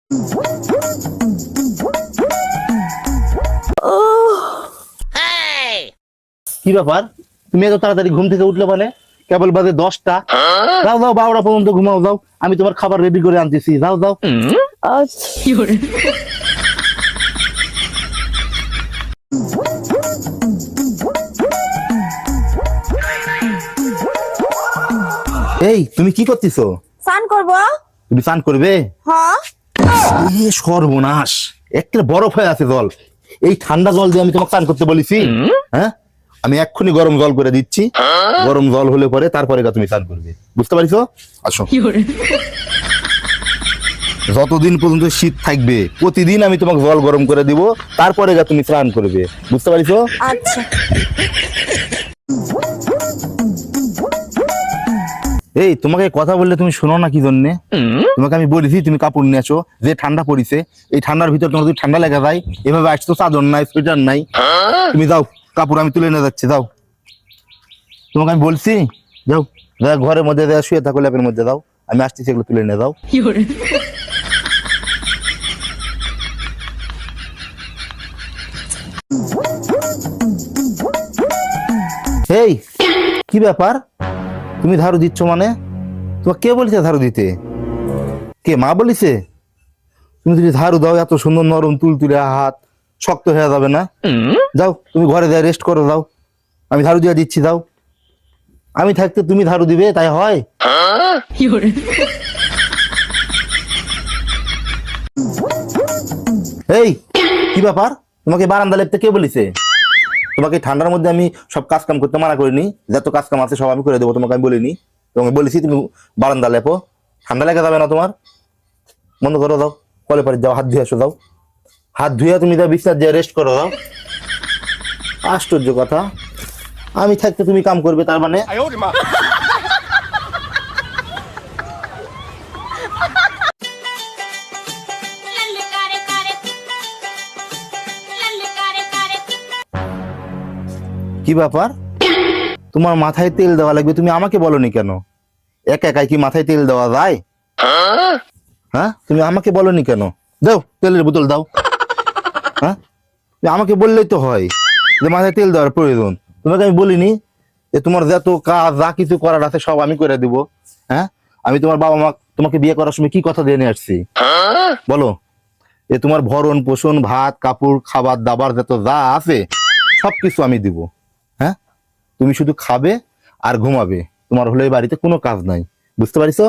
কি ব্যাপার, তুমি এত তাড়াতাড়ি ঘুম থেকে উঠলে? মানে কেবল বাজে 10টা। যাও যাও, 12টা পর্যন্ত ঘুমাও। যাও, আমি তোমার খাবার রেডি করে আনতেছি। যাও যাও। এই তুমি কি করতেছো? স্নান করব। তুমি স্নান করবে? হ্যাঁ। সর্বনাশ, একটা বরফ হয়ে আছে জল। এই ঠান্ডা জল দিয়ে আমি তোমাকে স্নান করতে বলেছি? হ্যাঁ, আমি এক্ষুনি গরম জল করে দিচ্ছি। গরম জল হলে পরে তারপরে তুমি স্নান করবে, বুঝতে পারছো? আসো। যতদিন পর্যন্ত শীত থাকবে প্রতিদিন আমি তোমাকে জল গরম করে দিব, তারপরে তুমি স্নান করবে, বুঝতে পারছো? আচ্ছা। এই তোমাকে কথা বললে তুমি শোনো না কি জন্যে? তোমাকে আমি বলেছি তুমি কাপড় নিয়ে আসো, যে ঠান্ডা পড়িছে। এই ঠান্ডার ভিতর তোমার যদি ঠান্ডা লেগে যায়, এভাবে আসতো চাদর নাই, সোয়েটার নাই। তুমি যাও, কাপড় আমি তুলে নিয়ে যাচ্ছি। যাও, তোমাকে আমি বলছি যাও। ঘরের মধ্যে শুয়ে থাকো, ল্যাপের মধ্যে দাও, আমি আসছি, সেগুলো তুলে নিয়ে যাও। এই কি ব্যাপার, তুমি ঝাড়ু দিচ্ছ? মানে তোমাকে কে বলেছে ঝাড়ু দিতে? কে, মা বলেছে? তুমি যদি ঝাড়ু দাও, এত সুন্দর নরম তুলতুলে হাত শক্ত হয়ে যাবে না? যাও, তুমি ঘরে যাও, রেস্ট করো। যাও, আমি ঝাড়ু দিয়ে দিচ্ছি। যাও, আমি থাকতে তুমি ঝাড়ু দিবে, তাই হয়? এই কি ব্যাপার, তোমাকে বারান্দা লেপতে কে বলেছে? তোমাকে ঠান্ডার মধ্যে আমি সব কাজ কাম করতে মানা করিনি? যত কাজ কাম আছে সব আমি করে দেবো, তোমাকে আমি বলিনি? তোমাকে বলেছি তুমি বারান্দা লেপো, ঠান্ডা লেগে যাবে না তোমার? বন্ধ করো, দাও, কলে পারে যাও, হাত ধুয়ে আসো। যাও, হাত ধুয়ে তুমি যাও, বিছানা দিয়ে রেস্ট করো। দাও। আশ্চর্য কথা, আমি থাকতে তুমি কাম করবে তার মানে? কি ব্যাপার, তোমার মাথায় তেল দেওয়া লাগবে, তুমি আমাকে বলনি কেন? একা একাই কি মাথায় তেল দেওয়া যায়? হ্যাঁ, তুমি আমাকে বলনি কেন? দাও, তেলের বোতল দাও। হ্যাঁ, আমাকে বললেই তো হয় যে মাথায় তেল দেওয়ার প্রয়োজন। তোমাকে আমি বলিনি যে তোমার যত কাজ যা কিছু করার আছে সব আমি করে দিব? হ্যাঁ, আমি তোমার বাবা মা তোমাকে বিয়ে করার সময় কি কথা দিয়ে নিয়ে আসছি বলো? যে তোমার ভরণ পোষণ, ভাত কাপড়, খাবার দাবার যত যা আছে সবকিছু আমি দিব। হ্যাঁ, তুমি শুধু খাবে আর ঘুমাবে, তোমার হলে বাড়িতে কোনো কাজ নাই, বুঝতে পারিছো?